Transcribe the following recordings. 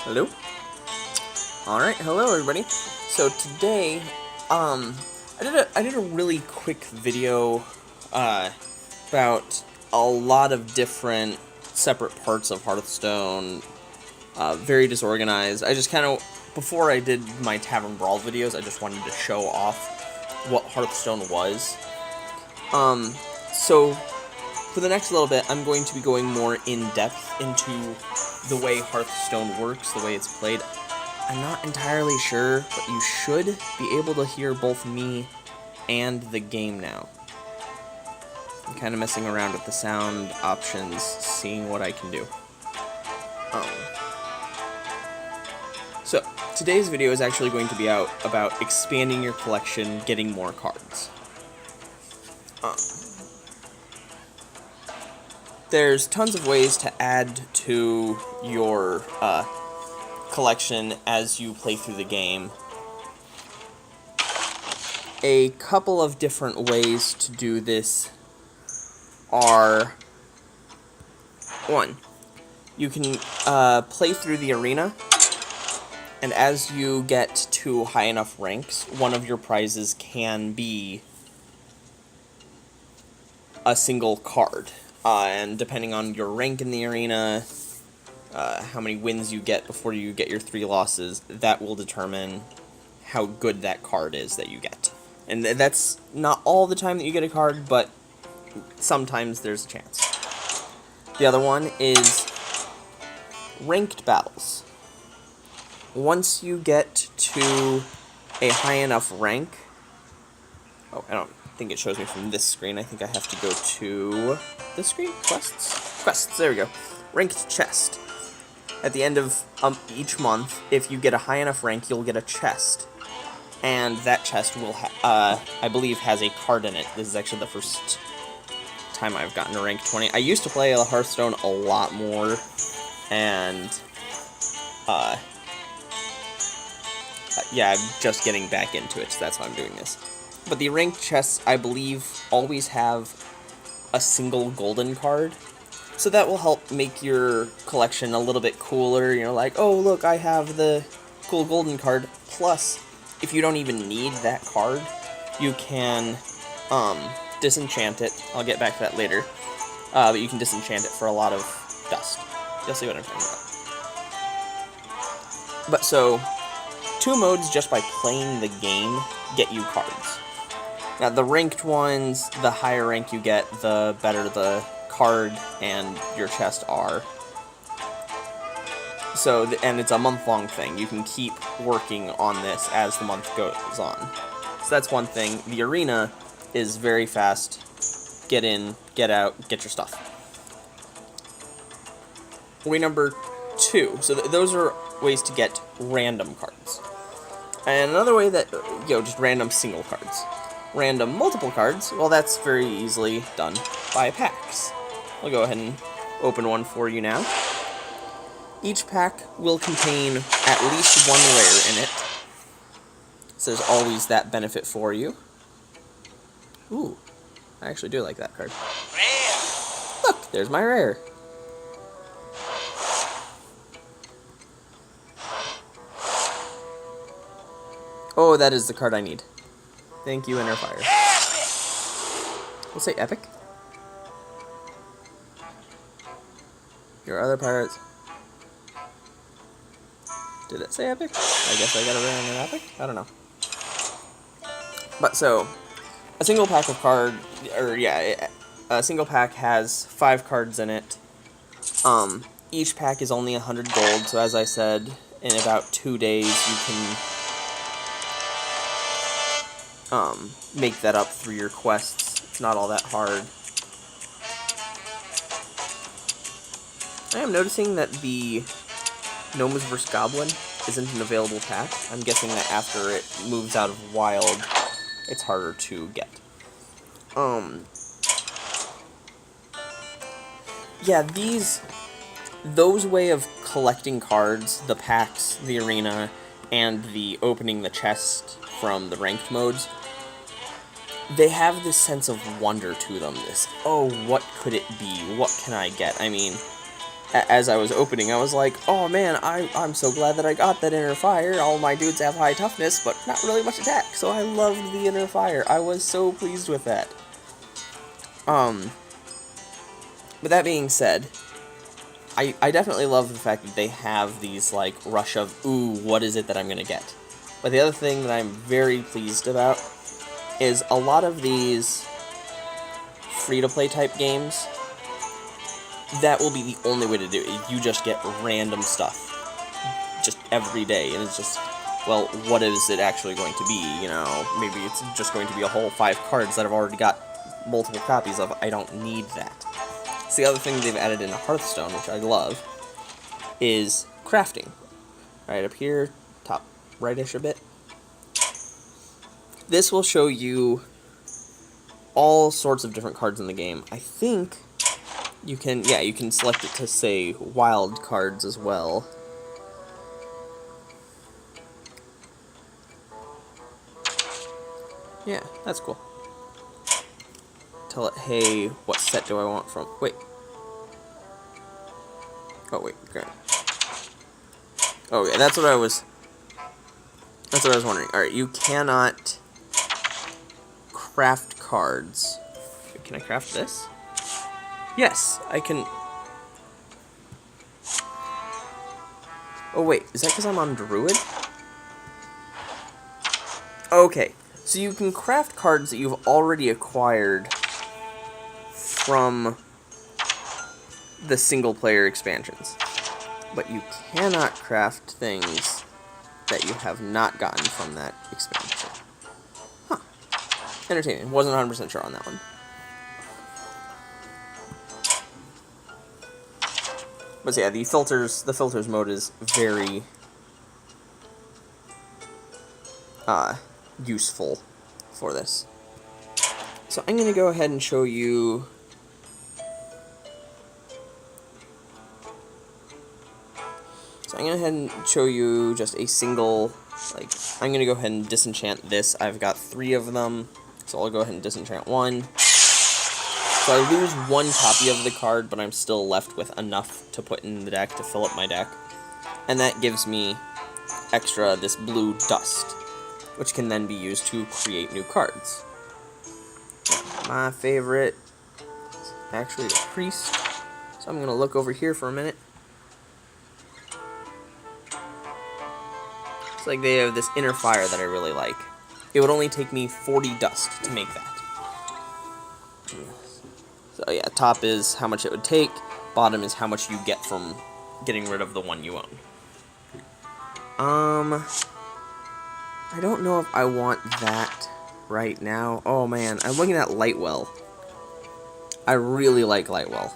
Hello? Alright, hello everybody. So today, I did a really quick video, about a lot of different separate parts of Hearthstone, very disorganized. I just kind of, before I did my Tavern Brawl videos, I just wanted to show off what Hearthstone was. So, for the next little bit, I'm going to be going more in-depth into the way Hearthstone works, the way it's played. I'm not entirely sure, but you should be able to hear both me and the game now. I'm kind of messing around with the sound options, seeing what I can do. So, today's video is actually going to be about expanding your collection, getting more cards. There's tons of ways to add to your collection as you play through the game. A couple of different ways to do this are, one, you can play through the arena, and as you get to high enough ranks, one of your prizes can be a single card. And depending on your rank in the arena, how many wins you get before you get your 3 losses, that will determine how good that card is that you get. And that's not all the time that you get a card, but sometimes there's a chance. The other one is ranked battles. Once you get to a high enough rank... Oh, I don't think it shows me from this screen. I think I have to go to this screen? Quests, there we go. Ranked chest. At the end of each month, if you get a high enough rank, you'll get a chest. And that chest will, I believe, has a card in it. This is actually the first time I've gotten to rank 20. I used to play Hearthstone a lot more, and, yeah, I'm just getting back into it, so that's why I'm doing this. But the ranked chests, I believe, always have a single golden card. So that will help make your collection a little bit cooler. You know, like, oh, look, I have the cool golden card. Plus, if you don't even need that card, you can disenchant it. I'll get back to that later. But you can disenchant it for a lot of dust. You'll see what I'm talking about. But so, 2 modes just by playing the game get you cards. Now, the ranked ones, the higher rank you get, the better the card and your chest are. So, and it's a month-long thing. You can keep working on this as the month goes on. So that's one thing. The arena is very fast. Get in, get out, get your stuff. Way number 2. So those are ways to get random cards. And another way that, just random single cards. Random multiple cards, well, that's very easily done by packs. I'll go ahead and open one for you now. Each pack will contain at least 1 rare in it, so there's always that benefit for you. Ooh, I actually do like that card. Rare! Look, there's my rare. Oh, that is the card I need. Thank you, Inner Fire. We'll say epic. Your other pirates. Did it say epic? I guess I got a rare and an epic? I don't know. But so, a single pack of card, a single pack has 5 cards in it. Each pack is only 100 gold, so as I said, in about 2 days you can make that up through your quests. It's not all that hard. I am noticing that the Gnomes vs. Goblin isn't an available pack. I'm guessing that after it moves out of Wild, it's harder to get. Yeah, those way of collecting cards, the packs, the arena, and the opening the chest from the ranked modes, they have this sense of wonder to them. This, oh, what could it be? What can I get? I mean, as I was opening, I was like, oh man, I'm so glad that I got that inner fire. All my dudes have high toughness, but not really much attack, so I loved the inner fire. I was so pleased with that. But that being said, I definitely love the fact that they have these, like, rush of, ooh, what is it that I'm gonna get? But the other thing that I'm very pleased about is a lot of these free-to-play type games, that will be the only way to do it. You just get random stuff just every day, and it's just, well, what is it actually going to be? You know, maybe it's just going to be a whole 5 cards that I've already got multiple copies of. I don't need that. So the other thing they've added in Hearthstone, which I love, is crafting. Right up here, top rightish a bit. This will show you all sorts of different cards in the game. I think you can, yeah, you can select it to say wild cards as well. Yeah, that's cool. Tell it, hey, what set do I want from... Wait. Oh, wait, great. Oh, yeah, that's what I was wondering. Alright, you cannot craft cards. Can I craft this? Yes, I can... Oh, wait, is that because I'm on Druid? Okay, so you can craft cards that you've already acquired from the single-player expansions. But you cannot craft things that you have not gotten from that expansion. Huh. Entertaining. Wasn't 100% sure on that one. But yeah, the filters mode is very useful for this. So I'm going to go ahead and show you... So I'm going to go ahead and show you just a single, like, I'm going to go ahead and disenchant this. I've got 3 of them, so I'll go ahead and disenchant 1. So I lose 1 copy of the card, but I'm still left with enough to put in the deck to fill up my deck. And that gives me extra, this blue dust, which can then be used to create new cards. My favorite is actually the Priest, so I'm going to look over here for a minute. It's like they have this inner fire that I really like. It would only take me 40 dust to make that. So yeah, top is how much it would take, bottom is how much you get from getting rid of the one you own. I don't know if I want that right now. Oh man, I'm looking at Lightwell. I really like Lightwell.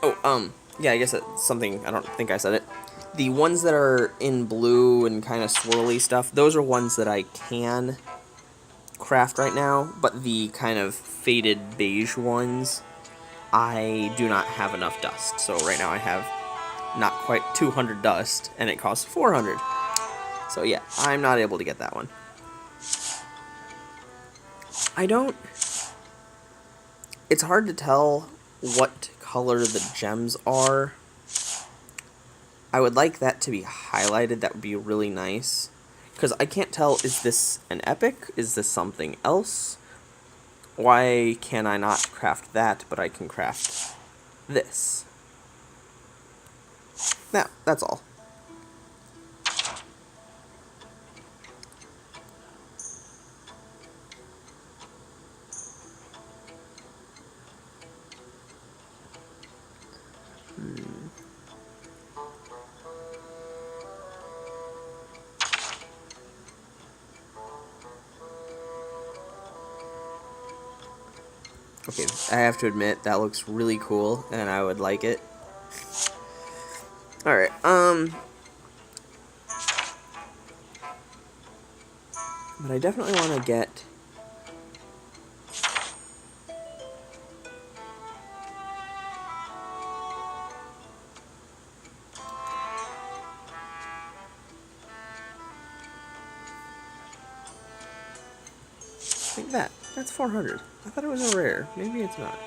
Oh, yeah, I guess that's something, I don't think I said it. The ones that are in blue and kind of swirly stuff, those are ones that I can craft right now, but the kind of faded beige ones, I do not have enough dust. So right now I have not quite 200 dust, and it costs 400. So yeah, I'm not able to get that one. It's hard to tell what color the gems are. I would like that to be highlighted. That would be really nice. Because I can't tell, is this an epic? Is this something else? Why can I not craft that, but I can craft this? Now, that's all. Okay, I have to admit, that looks really cool, and I would like it. Alright, but I definitely want to get... like that. That's 400. I thought it was a rare. Maybe it's not.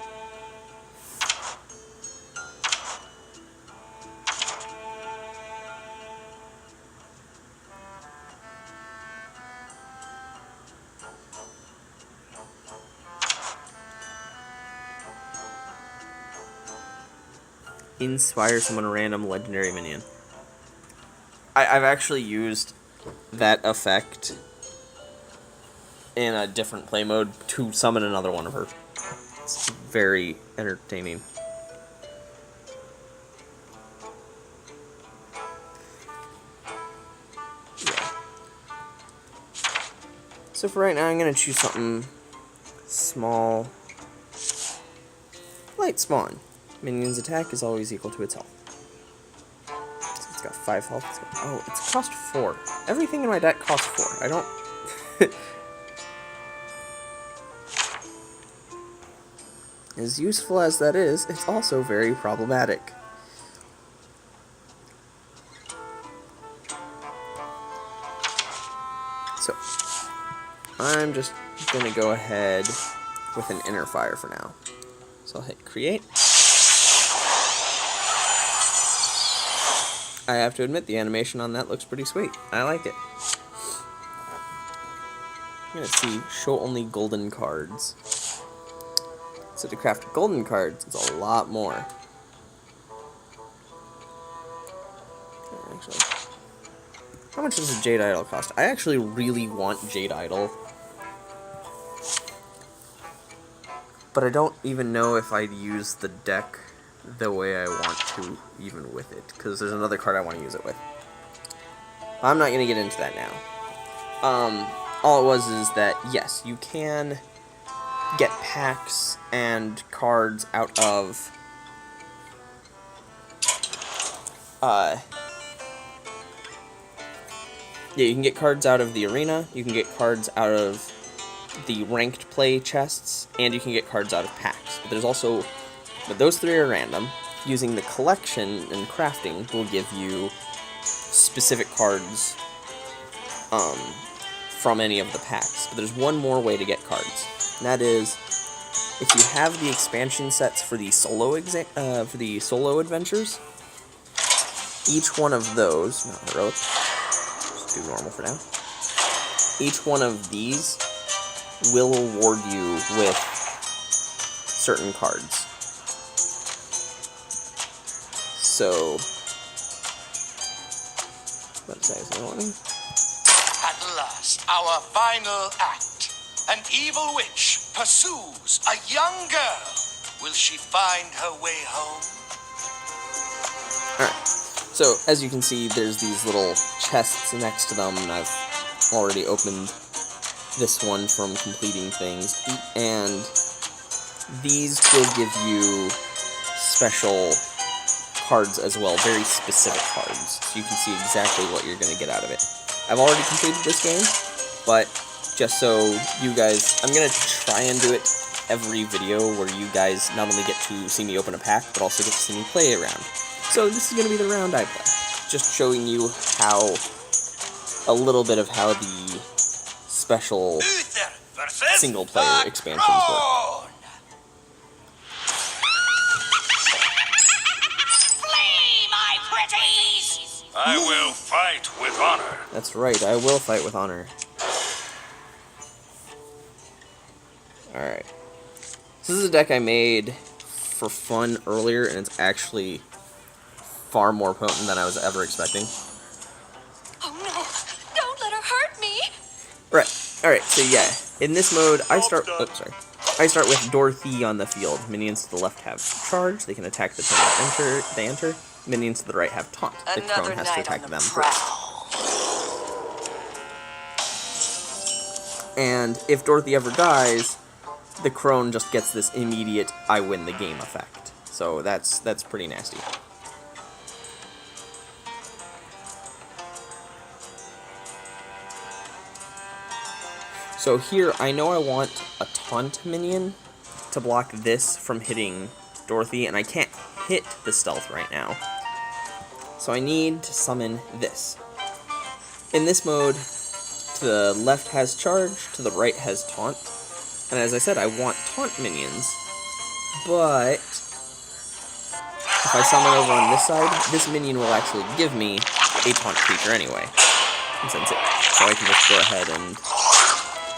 Inspire summon a random legendary minion. I've actually used that effect in a different play mode to summon another one of her. It's very entertaining. Yeah. So for right now, I'm going to choose something small. Light spawn. Minion's attack is always equal to its health. So it's got 5 health. Oh, it's cost 4. Everything in my deck costs 4. I don't... As useful as that is, it's also very problematic. So, I'm just going to go ahead with an inner fire for now. So I'll hit create. I have to admit, the animation on that looks pretty sweet. I like it. I'm going to see show only golden cards. So to craft golden cards, it's a lot more. Actually, how much does a Jade Idol cost? I actually really want Jade Idol. But I don't even know if I'd use the deck the way I want to, even with it. Because there's another card I want to use it with. I'm not going to get into that now. All it was is that, yes, you can get packs and cards out of... yeah, you can get cards out of the arena, you can get cards out of the ranked play chests, and you can get cards out of packs. But there's also... But those 3 are random. Using the collection and crafting will give you specific cards from any of the packs. But there's one more way to get cards. And that is, if you have the expansion sets for the solo adventures, each one of those, not heroic, just do normal for now. Each one of these will award you with certain cards. So, let's say something. At last, our final act. An evil witch pursues a young girl. Will she find her way home? Alright, so as you can see, there's these little chests next to them, and I've already opened this one from completing things, and these will give you special cards as well, very specific cards, so you can see exactly what you're going to get out of it. I've already completed this game, but just so you guys, I'm going to try and do it every video where you guys not only get to see me open a pack, but also get to see me play around. So this is going to be the round I play, just showing you how, a little bit of how the special single-player expansions work. I will fight with honor. That's right, I will fight with honor. Alright. This is a deck I made for fun earlier, and it's actually far more potent than I was ever expecting. Oh no! Don't let her hurt me! Right. Alright, so yeah. In this mode, I start with Dorothy on the field. Minions to the left have charge. They can attack the turn they enter. Minions to the right have taunt. The crone has to attack them first. And if Dorothy ever dies, the crone just gets this immediate I win the game effect. So that's pretty nasty. So here, I know I want a taunt minion to block this from hitting Dorothy, and I can't hit the stealth right now. So I need to summon this. In this mode, to the left has charge, to the right has taunt. And as I said, I want taunt minions. But if I summon over on this side, this minion will actually give me a taunt creature anyway. And so I can just go ahead and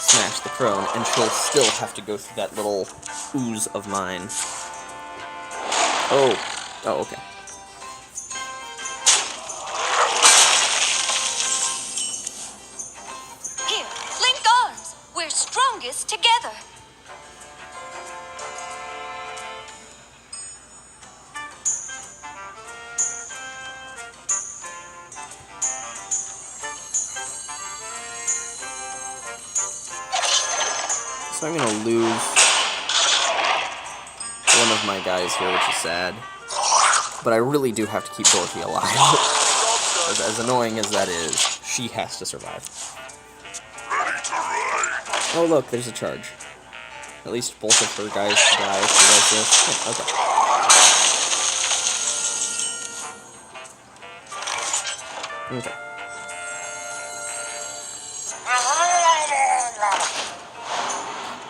smash the crone, and she'll still have to go through that little ooze of mine. Oh, okay. Here, link arms. We're strongest together. So I'm gonna lose one of my guys here, which is sad. But I really do have to keep Dorothy alive. As annoying as that is, she has to survive. Oh look, there's a charge. At least both of her guys die if she does this. Oh, okay. Okay.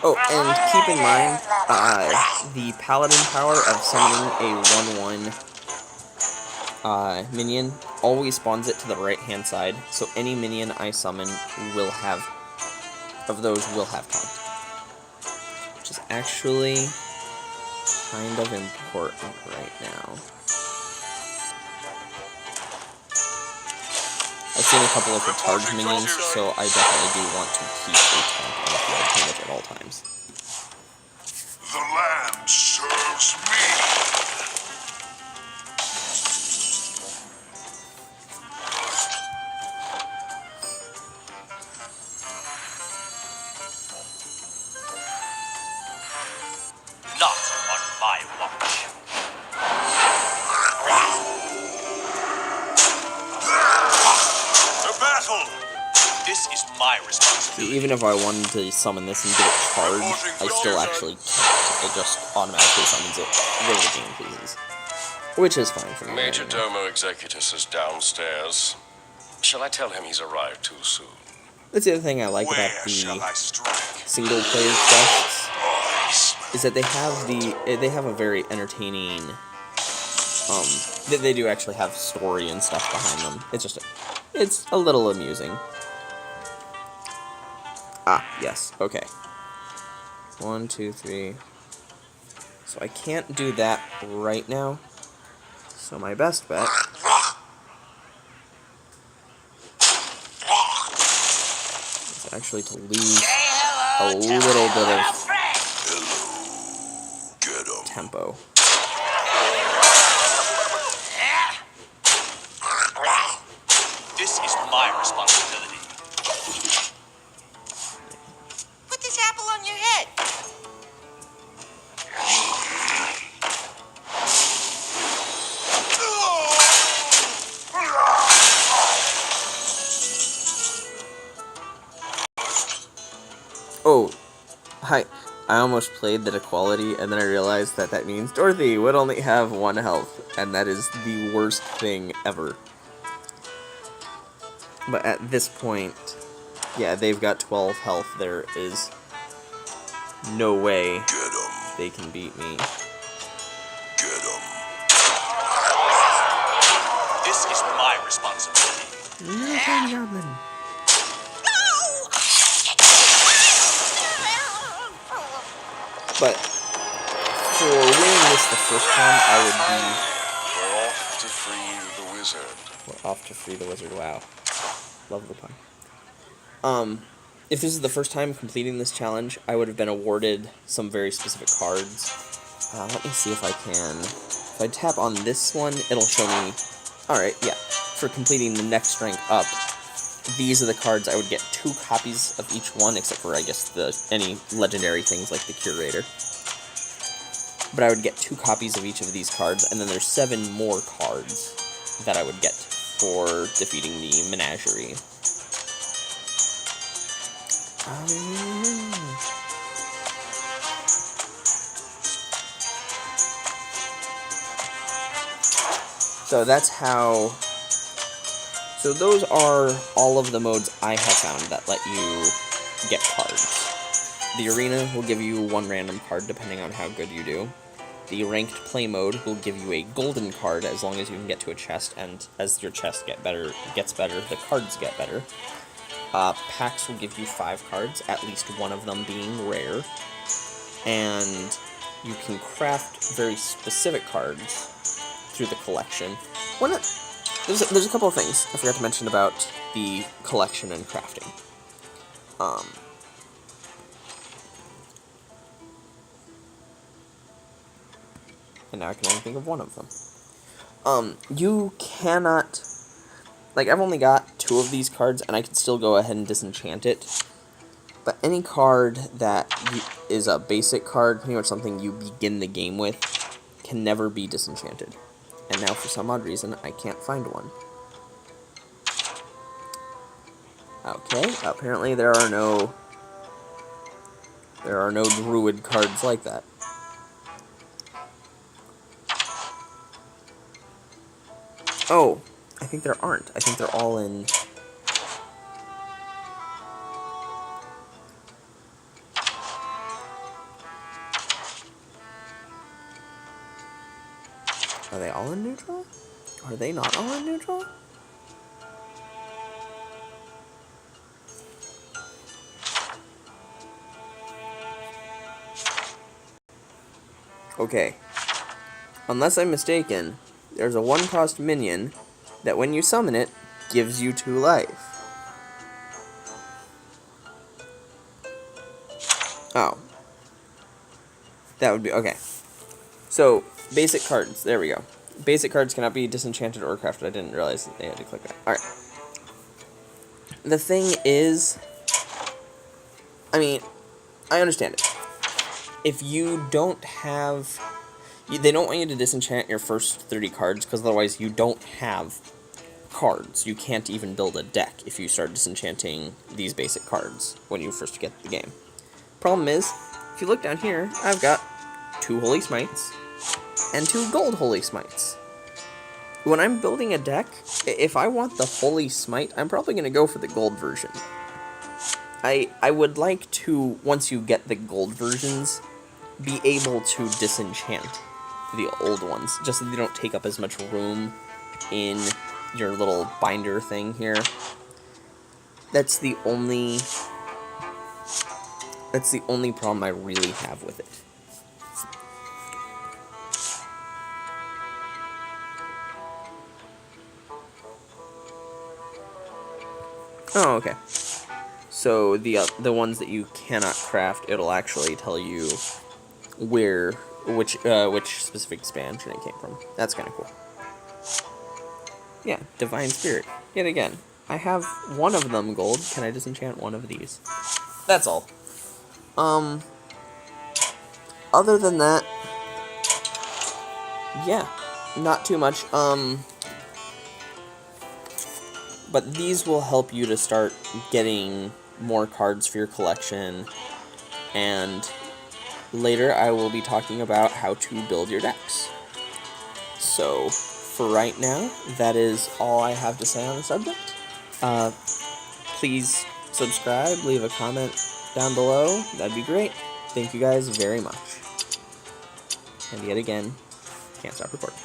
Oh, and keep in mind, the paladin power of summoning a 1/1 minion always spawns it to the right-hand side, so any minion I summon will have taunt. Which is actually kind of important right now. I've seen a couple of her charge minions, so I definitely do want to keep a taunt on the field pretty much at all times. The land serves me. Not on my watch. The battle! This is my responsibility. Even if I wanted to summon this and give it charge, I still actually can't. It just automatically summons it where the game pleases. Which is fine for me. Major Domo Executus is downstairs. Shall I tell him he's arrived too soon? That's the other thing I like about the single player quests, is that they have a very entertaining, they do actually have story and stuff behind them. It's a little amusing. Ah, yes, okay. 1, 2, 3. So I can't do that right now. So my best bet is actually to lose a little bit of tempo. This is my responsibility. Put this apple on your head. Oh, hi. I almost played that equality, and then I realized that means Dorothy would only have 1 health, and that is the worst thing ever. But at this point, yeah, they've got 12 health. There is no way they can beat me. This is my responsibility. You're a tiny goblin. But for winning this the first time, I would be... We're off to free the wizard. We're off to free the wizard. Wow. Love the pun. If this is the first time completing this challenge, I would have been awarded some very specific cards. Let me see if I can... If I tap on this one, it'll show me... Alright, yeah. For completing the next rank up, these are the cards I would get 2 copies of each one, except for, I guess, any legendary things like the Curator. But I would get 2 copies of each of these cards, and then there's 7 more cards that I would get for defeating the Menagerie. So that's how... So those are all of the modes I have found that let you get cards. the arena will give you one random card depending on how good you do. The ranked play mode will give you a golden card as long as you can get to a chest, and as your chest gets better, the cards get better. Packs will give you 5 cards, at least one of them being rare. And you can craft very specific cards through the collection. There's a couple of things I forgot to mention about the collection and crafting. And now I can only think of one of them. You cannot... Like, I've only got 2 of these cards, and I can still go ahead and disenchant it. But any card that is a basic card, pretty much something you begin the game with, can never be disenchanted. And now, for some odd reason, I can't find one. Okay, apparently there are no druid cards like that. Oh, I think there aren't. I think they're all in... Are they all in neutral? Are they not all in neutral? Okay. Unless I'm mistaken, there's a 1-cost minion that when you summon it, gives you 2 life. Oh. That would be... Okay. So, basic cards. There we go. Basic cards cannot be disenchanted or crafted. I didn't realize that they had to click that. Alright. The thing is... I mean, I understand it. If you don't have... They don't want you to disenchant your first 30 cards, because otherwise you don't have cards. You can't even build a deck if you start disenchanting these basic cards when you first get the game. Problem is, if you look down here, I've got 2 Holy Smites and 2 Gold Holy Smites. When I'm building a deck, if I want the Holy Smite, I'm probably going to go for the gold version. I would like to, once you get the gold versions, be able to disenchant the old ones, just so they don't take up as much room in your little binder thing here. That's the only problem I really have with it. Oh, okay. So the ones that you cannot craft, it'll actually tell you which specific expansion it came from. That's kind of cool. Yeah, Divine Spirit. Yet again, I have one of them gold. Can I disenchant one of these? That's all. Other than that, yeah, not too much. But these will help you to start getting more cards for your collection, and later I will be talking about how to build your decks. So, for right now, that is all I have to say on the subject. Please subscribe, leave a comment down below, that'd be great. Thank you guys very much. And yet again, can't stop recording.